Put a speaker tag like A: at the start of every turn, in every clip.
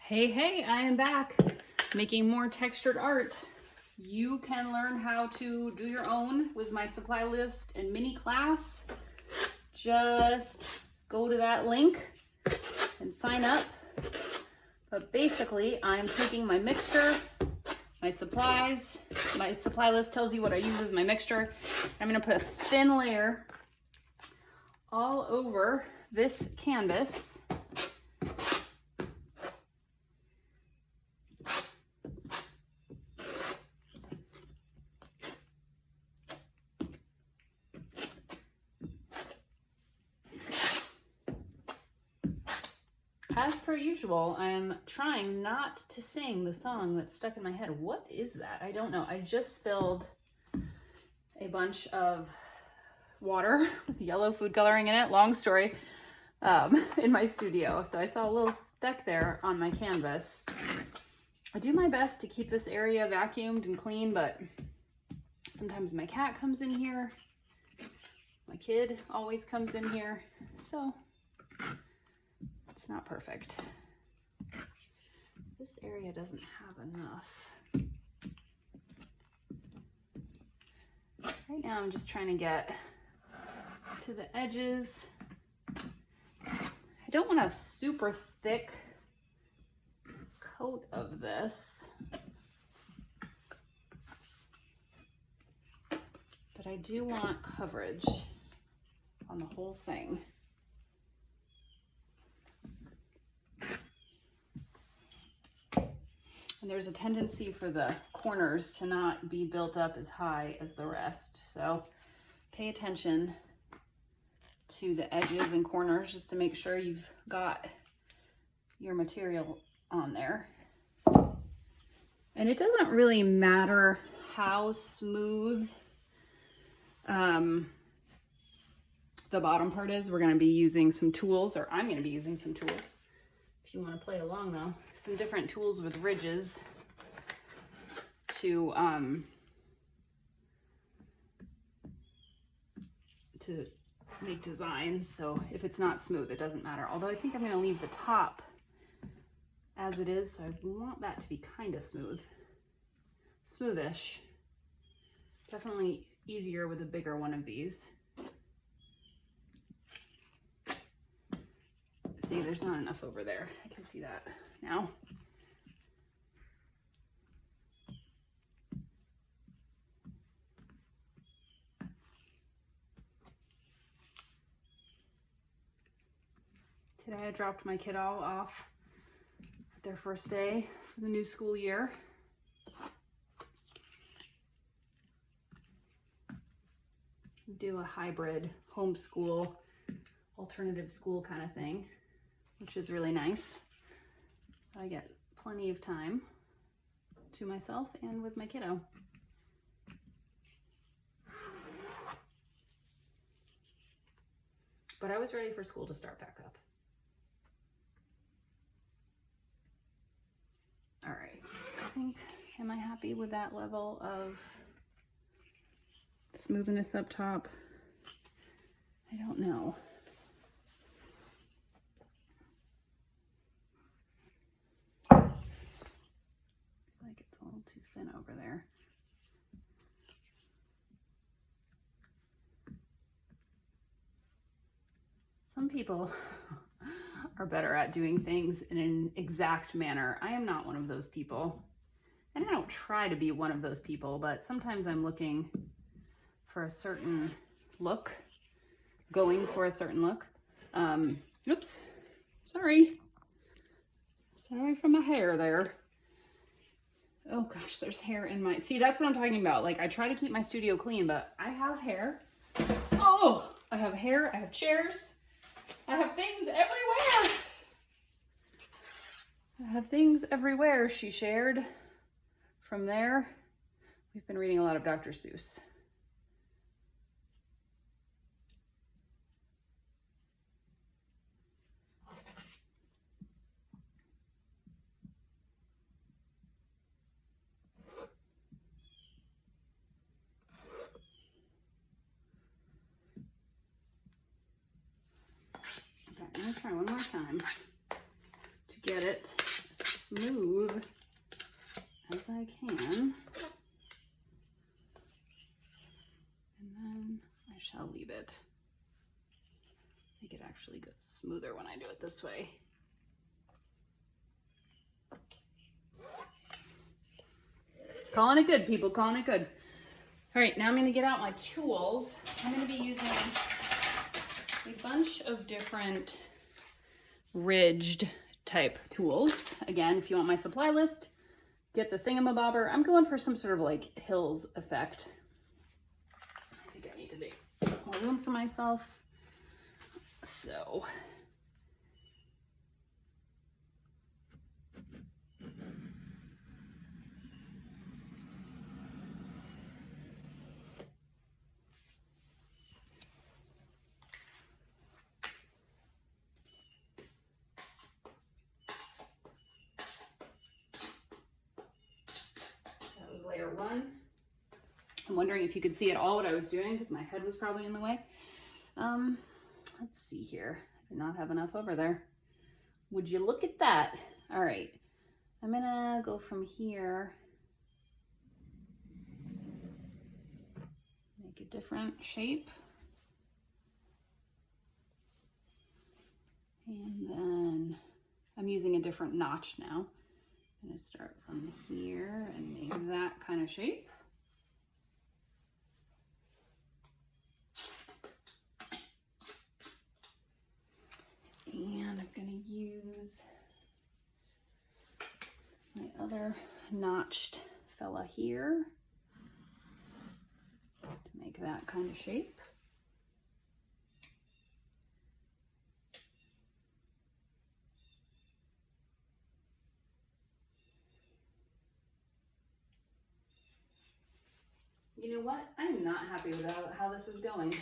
A: Hey, I am back making more textured art. You can learn how to do your own with my supply list and mini class. Just go to that link and sign up. But basically, I'm taking my mixture, my supplies. My supply list tells you what I use as my mixture. I'm gonna put a thin layer all over this canvas. As per usual, I'm trying not to sing the song that's stuck in my head. What is that? I don't know. I just spilled a bunch of water with yellow food coloring in it. Long story. In my studio. So I saw a little speck there on my canvas. I do my best to keep this area vacuumed and clean, but sometimes my cat comes in here. My kid always comes in here. So it's not perfect. This area doesn't have enough. Right now I'm just trying to get to the edges. I don't want a super thick coat of this, but I do want coverage on the whole thing. And there's a tendency for the corners to not be built up as high as the rest. So pay attention to the edges and corners just to make sure you've got your material on there. And it doesn't really matter how smooth the bottom part is. We're going to be using some tools, or I'm going to be using some tools. If you want to play along though, some different tools with ridges to make designs. So if it's not smooth, it doesn't matter. Although I think I'm going to leave the top as it is, so I want that to be kind of smooth. Smoothish. Definitely easier with a bigger one of these. See, there's not enough over there. I can see that now. Today I dropped my kiddo off at their first day for the new school year. Do a hybrid homeschool, alternative school kind of thing, which is really nice. So I get plenty of time to myself and with my kiddo. But I was ready for school to start back up. All right, I think, am I happy with that level of smoothness up top? I don't know. I feel like it's a little too thin over there. Some people are better at doing things in an exact manner. I am not one of those people. And I don't try to be one of those people, but sometimes I'm looking for a certain look, going for a certain look. Oops, sorry for my hair there. Oh gosh, there's hair in my, see, that's what I'm talking about. Like, I try to keep my studio clean, but I have hair. Oh, I have hair, I have chairs, I have things everywhere. I have things everywhere, she shared. From there, we've been reading a lot of Dr. Seuss. Okay, I'm gonna try one more time to get it smooth as I can. And then I shall leave it. I think it actually goes smoother when I do it this way. Calling it good, people, calling it good. All right, now I'm gonna get out my tools. I'm gonna be using a bunch of different ridged type tools. Again, if you want my supply list, get the thingamabobber. I'm going for some sort of like hills effect. I think I need to make more room for myself. So that was layer one. I'm wondering if you could see at all what I was doing because my head was probably in the way. Let's see here. I did not have enough over there. Would you look at that? All right, I'm gonna go from here, make a different shape. And then I'm using a different notch now. I'm gonna start from here and make that kind of shape. And I'm gonna use my other notched fella here to make that kind of shape. You know what? I'm not happy with how this is going.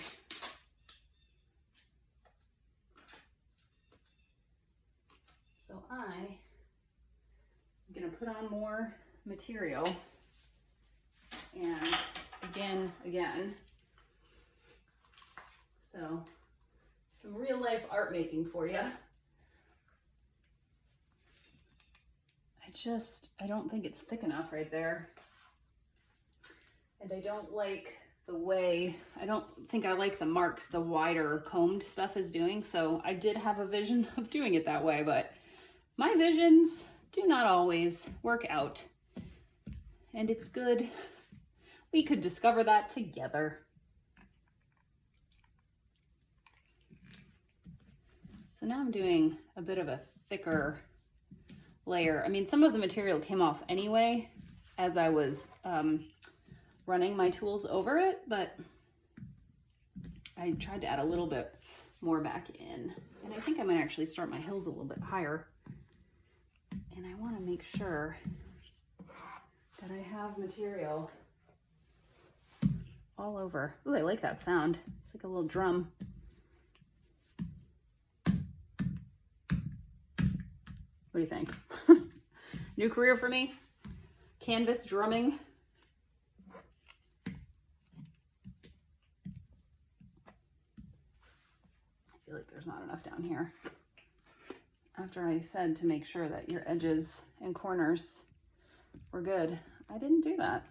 A: So I'm gonna put on more material and again. So some real life art making for you. I don't think it's thick enough right there. And I don't like the way, I don't think I like the marks the wider combed stuff is doing. So I did have a vision of doing it that way, but my visions do not always work out. And it's good we could discover that together. So now I'm doing a bit of a thicker layer. I mean, some of the material came off anyway as I was running my tools over it, but I tried to add a little bit more back in. And I think I might actually start my hills a little bit higher. And I want to make sure that I have material all over. Ooh, I like that sound. It's like a little drum. What do you think? New career for me? Canvas drumming. I feel like there's not enough down here. After I said to make sure that your edges and corners were good, I didn't do that.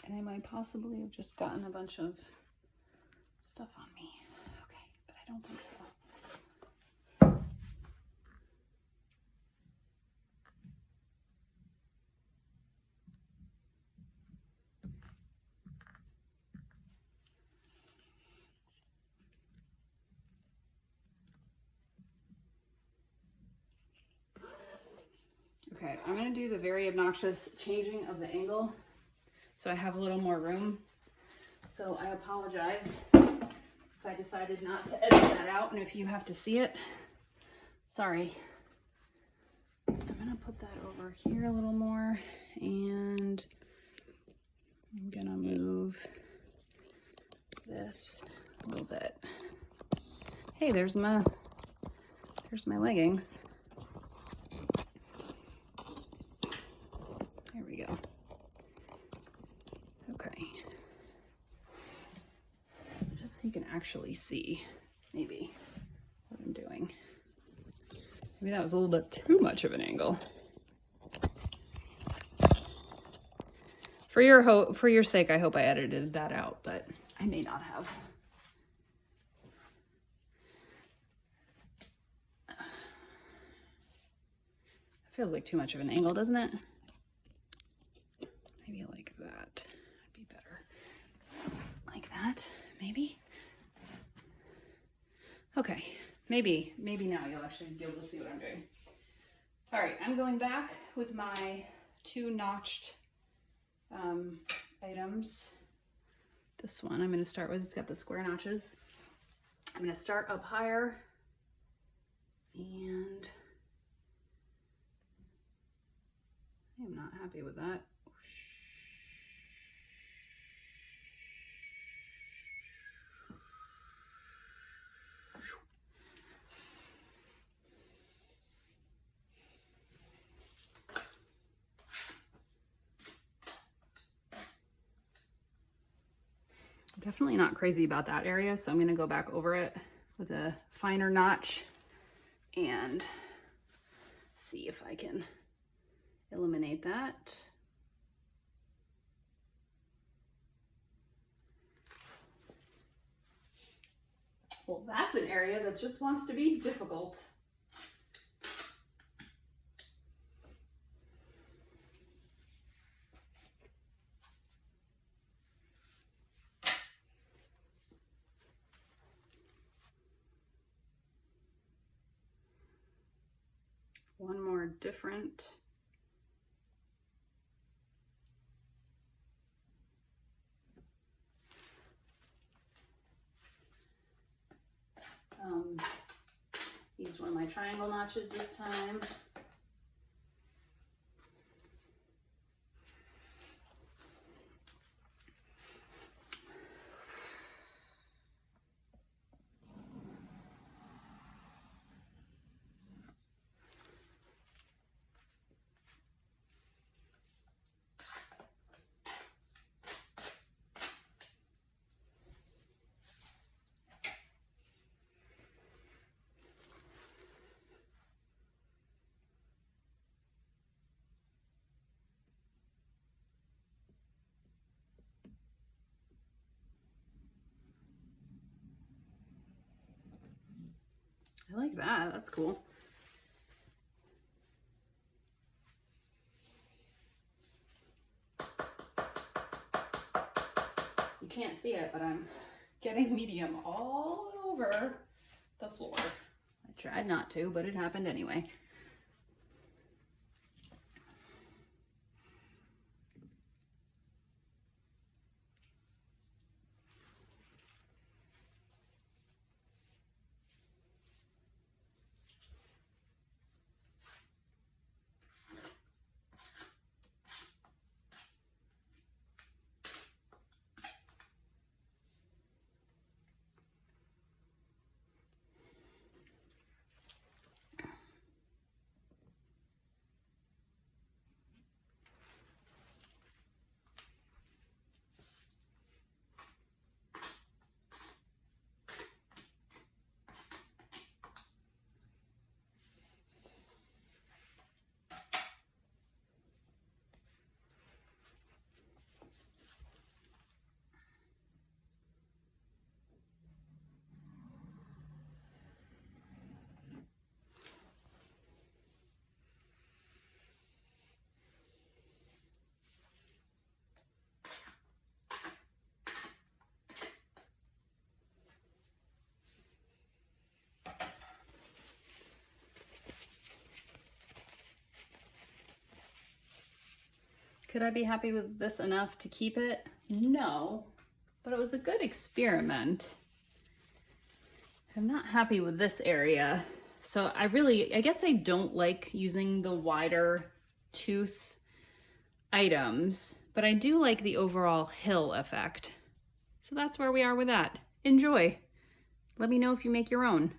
A: And I might possibly have just gotten a bunch of stuff on me. Okay, but I don't think so. Okay, I'm gonna do the very obnoxious changing of the angle so I have a little more room. So I apologize if I decided not to edit that out, and if you have to see it, sorry. I'm gonna put that over here a little more, and I'm gonna move this a little bit. Hey, there's my leggings. There we go. Okay. Just so you can actually see maybe what I'm Maybe that was a little bit too much of an angle. For your sake, I hope I edited that out, but I may not have. Feels like too much of an angle, doesn't it? Maybe like that would be better. Like that, maybe? Okay, maybe now you'll actually be able to see what I'm doing. All right, I'm going back with my 2 notched items. This one I'm going to start with, it's got the square notches. I'm going to start up higher and I'm not happy with that. Definitely not crazy about that area, so I'm going to go back over it with a finer notch and see if I can eliminate that. Well, that's an area that just wants to be difficult. One more different. These were my triangle notches this time. I like that, that's cool. You can't see it, but I'm getting medium all over the floor. I tried not to, but it happened anyway. Could I be happy with this enough to keep it? No, but it was a good experiment. I'm not happy with this area. So I guess I don't like using the wider tooth items, but I do like the overall hill effect. So that's where we are with that. Enjoy. Let me know if you make your own.